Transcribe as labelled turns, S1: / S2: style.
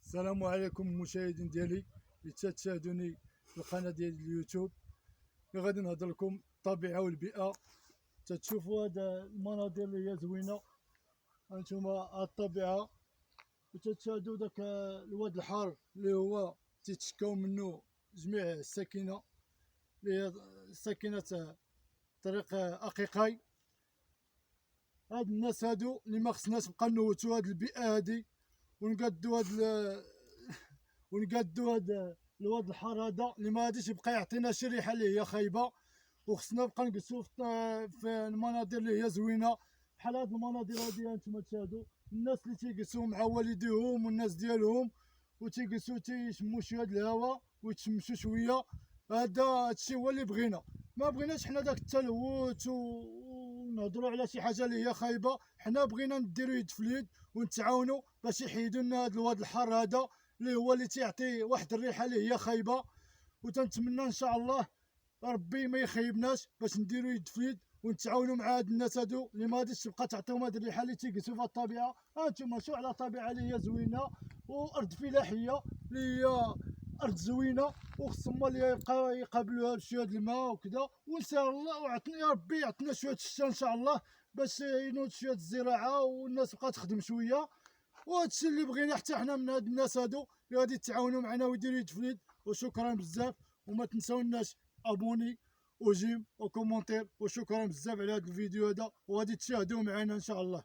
S1: السلام عليكم المشاهدين ديالي اللي تشاهدوني في القناه ديال اليوتيوب. اللي غادي نهضر لكم الطبيعه والبيئه. تتشوفوا هاد المناظر اللي هي زوينه، هانتوما الطبيعه، وتتشاهدوا داك الواد الحار اللي هو تيتشكاو منه جميع الساكنه، اللي هي ساكنه طريق اقيقاي. هاد الناس هادو اللي ما خصناش نبقى نوتو هاد البيئه هادي ونقادو هاد الواد الحار هذا اللي ما غاديش يبقى يعطينا شي ريحه اللي هي خايبه. وخصنا نبقى نجلسو في المناظر اللي هي زوينه بحال هاد المناظر هادي. هانتوما تشاهدوا الناس اللي تيجلسوا مع والديهم والناس ديالهم وتيجلسوا تيشموا شويه د الهواء ويتشمسوا شويه. هادشي هو اللي بغينا، ما بغيناش حنا داك التلوث ونهضروا على شي حاجه اللي هي خايبه. حنا بغينا نديرو يد في اليد ونتعاونوا باش يحيدوا لنا هاد الواد الحار هذا اللي هو اللي تيعطي واحد الريحه اللي هي خايبه. وتنتمنى ان شاء الله ربي ما يخيبناش باش نديرو يد في يد ونتعاونوا مع هاد الناس هادو اللي ما غاديش تبقى تعطيهم هاد الريحه اللي تيجلسوا في الطبيعه. هانتوما شو على طبيعه اللي هي زوينه وارض فلاحيه اللي هي ارض زوينه، وخصهم اللي يبقاو يقابلوها بشويه د الماء وكذا. وان شاء الله وعطنا يا ربي يعطينا شويه الشتا ان شاء الله باش ينوض شويه الزراعه والناس تبقى تخدم شويه. وهادشي اللي بغينا حتى حنا من هاد الناس هادو اللي غادي يتعاونوا معنا ويديروا يد في يد. وشكرا بزاف، وما تنساوناش ابوني وجيم وكومونتير. وشكرا بزاف على هاد الفيديو هذا، وغادي تشاهدوا معنا ان شاء الله.